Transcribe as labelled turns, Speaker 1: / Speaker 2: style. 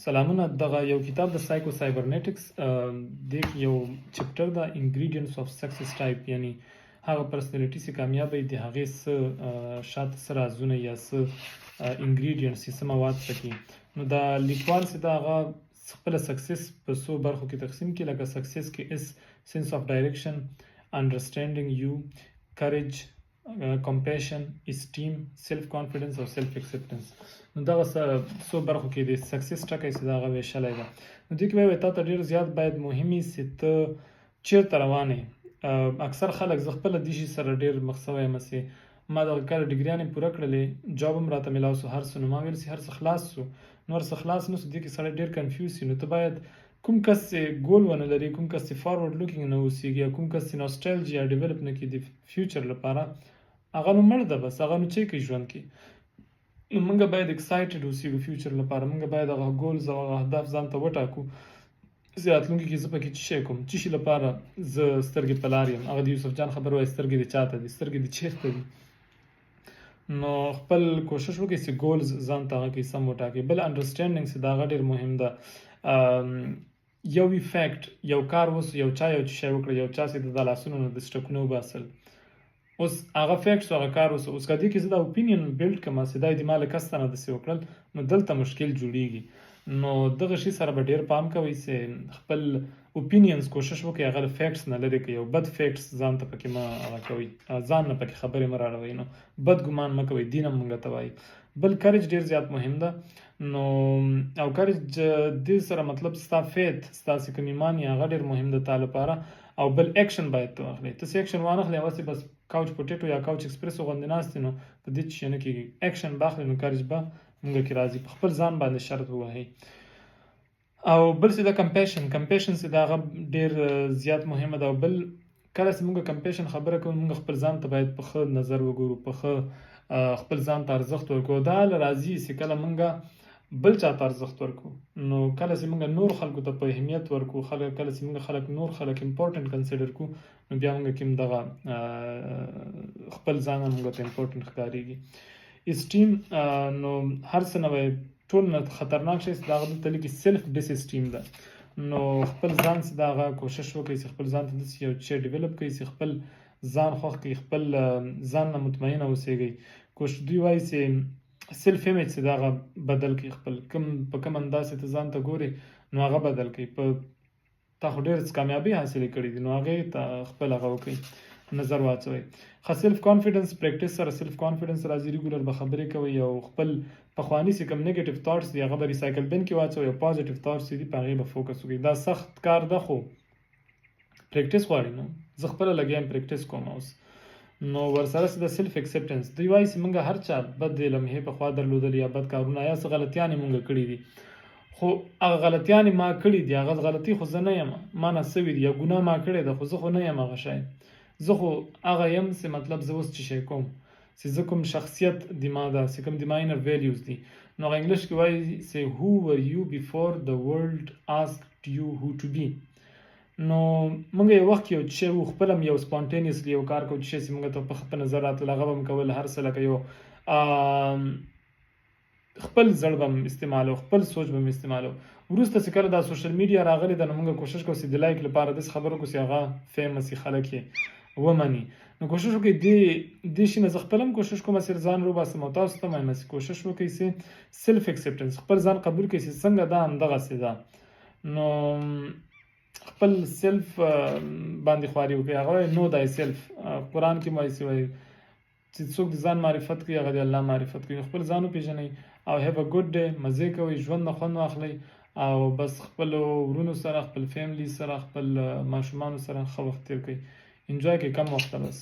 Speaker 1: سلامونه. دغه یو کتاب د سایکو سایبرنیټکس د یو چپټر د انګریډینټس اف سکسس ټایپ، یعنی هغه پرسنالټي چې کامیابی د هغې څه شاته څه رازونه یا څه انګریډینټس یا څه مواد پکې. نو د لیکوال چې د هغه خپله سکسس په څو برخو کې تقسیم کړي، لکه سکسس کې اس سنس اف ډایرکشن، انډرسټینډینګ یو، کریج، کمپیشن، اسټیم، سیلف کانفیډنس او سیلف اکسپټنس. نو دغه څو برخو کې د سکسس ټکی چې دغه ویشلی ده. نو دې کې به وایي تا ته ډېر زیات باید مهم وي چې ته چېرته روان یې. اکثر خلک زه خپله دې شي سره ډېر مخ سوی یم چې ما دغه کله ډګریانې پوره کړلې، جاب هم راته میلاو سو، هر څه. نو ما ویل چې هر څه خلاص سو، نو هر څه خلاص نه سو. دې کې سړی ډېر کنفیوز شي. نو ته باید کوم کس چې ګول ونه لري، کوم کس چې فارورډ لوکینګ نه اوسېږي، یا کوم کس چې نوسټالجیا ډیولپ نه کړي د فیوچر لپاره، هغه نو مړ ده، بس هغه نو څه کوي ژوند کې. نو موږ باید اکسایټډ اوسېږو فیوچر لپاره. موږ باید هغه ګولز او هغه اهداف ځان ته وټاکو چې راتلونکي کې زه پکې څه شی کوم، څه شي لپاره زه سترګې په لار یم. هغه د یوسف جان خبره وایي، سترګې د چاته دي، سترګې د چېرته دي. نو خپل کوشش وکړئ چې ګولز ځان ته هغه کې سم وټاکئ. بل انډرسټینډینګ چې د هغه ډېر مهم ده. یو افیکټ، یو کار اوس یو چا یو شی وکړه، یو چا چې د لاسونو نه د سټکونه وباسل، اوس هغه فیکټس هغه کار اوس که دې کې زه دا اوپینین بیلډ کړم چې دا یې د ما له کس نه داسې وکړل، نو دلته مشکل جوړیږي. نو دغه شي سره به ډېر پام کوئ چې خپل اوپینینز کوشش وکړئ هغه له فیکټس نه لرې کړئ، او بد فیکټس ځان ته پکې مه هغه کوئ، ځان نه پکې خبرې مه راړوئ. نو بد ګمان مه کوئ، دین هم موږ ته وایي. بل کریج ډېر زیات مهم ده. نو او کریج دې سره مطلب ستا فیت، ستاسې کوم ایمان یې هغه ډېر مهم ده تا لپاره. او بل اکشن باید ته واخلئ. ته چې اکشن وانخلئ، هغسې بس کاوچ پوټیټو یا کاوچ ایکسپریسو غوندې ناست یې، نو په دې شي نه کېږي. اکشن به اخلئ نو کریج به موږ کې راځي. په خپل ځان باندې شرط ووهئ. او بل چې د کمپیشن چې د هغه ډېر زیات مهمه ده. او بل کله چې موږ کمپیشن خبره کوو، موږ خپل ځان ته باید په ښه نظر وګورو، په ښه خپل ځان ته ارزښت ورکړو. دا له راځي چې کله موږ بل چاته ارزښت ورکړو، نو کله چې موږ نور خلکو ته په اهمیت ورکړو، کله چې موږ نور خلک امپورټنټ کنسیډر کړو، نو بیا موږ کې هم دغه خپل ځان هم موږ ته امپورټنټ ښکارېږي. اسټیم، نو هر څه نه وایي ټول نه خطرناک شی چې د هغه دلته لیکي سیلف ډس اسټیم ده. نو خپل ځان چې د هغه کوشش وکړئ چې خپل ځان ته داسې یو شی ډیولپ کړئ چې خپل ځان خوښ کړئ، خپل ځان نه مطمئنه اوسېږئ. دوی وایي چې سیلف ایمیج چې د هغه بدل کړئ، خپل په کوم انداز چې ته ځان ته ګورې نو هغه بدل کړئ. تا خو ډېر کامیابي حاصلې کړي دي، نو هغې ته خپل هغه وکړئ، نظر واچوئ. ښه سیلف کانفیډنس، پریکټس سره سیلف کانفیډنس راځي. ریګولر به خبرې کوئ، او خپل پخواني چې کوم نیګیټیو تاټس دي هغه به ریسایکل بین کې واچوئ، او پازیټیو تاټس چې دي په هغې به فوکس وکړئ. دا سخت کار ده، خو پریکټس غواړي. نو زه خپله لګیا یم پریکټس کوم اوس. نو ورسره چې د سیلف اکسپټنس، دوی وایي چې موږ هر چا بد لمحې پخوا درلودلې، یا بد کارونه یا څه غلطیانې موږ کړي دي، خو هغه غلطیانې ما کړي دي، هغه غلطي خو زه نه یم، ما نه سوي دي، یا ګناه ما کړې ده، خو زه خو نه یم هغه شی. زه خو هغه یم چې مطلب زه اوس څه شی کوم، چې زه کوم شخصیت د ما ده، چې کوم د ما انر ویلیوز دي. نو هغه انګلیش کې وایي چې who were you before the world asked you who to be. نو موږ یو وخت یو شی وو، خپل هم یو سپانټینیسلی یو کار کوو، چې شی چې موږ ته په نظر راتلل هغه به م کول، هر څه لکه یو خپل زړه به م استعمالو، خپل سوچ به م استعمالو. وروسته چې کله دا سوشل میډیا راغلی ده، نو موږ کوشش کوو چې د لایک لپاره داسې خبرې وکړو چې هغه فیمس وي، خلک یې ومني. نو کوشش وکړئ دې شي نه زه خپل هم کوشش کوم چې ځان روباسم، او تاسو ته هم وایم چې کوشش وکړئ چې سیلف اکسپټنس، خپل ځان قبول کړئ چې څنګه ده همدغسې ده. نو خپل سیلف باندې خواري وکړئ. هغه وایي نو دای سیلف، قرآن کې وایي چې څوک د ځان معرفت کوي هغه د الله معرفت کوي. خپل ځان وپېژنئ او هیو ا ګوډ ډے، مزې کوئ، ژوند نه خوند واخلئ، او بس خپلو ورونو سره، خپل فیملی سره، خپل ماشومانو سره ښه وخت تېر کړئ. انجوای کړئ، کم وخته بس.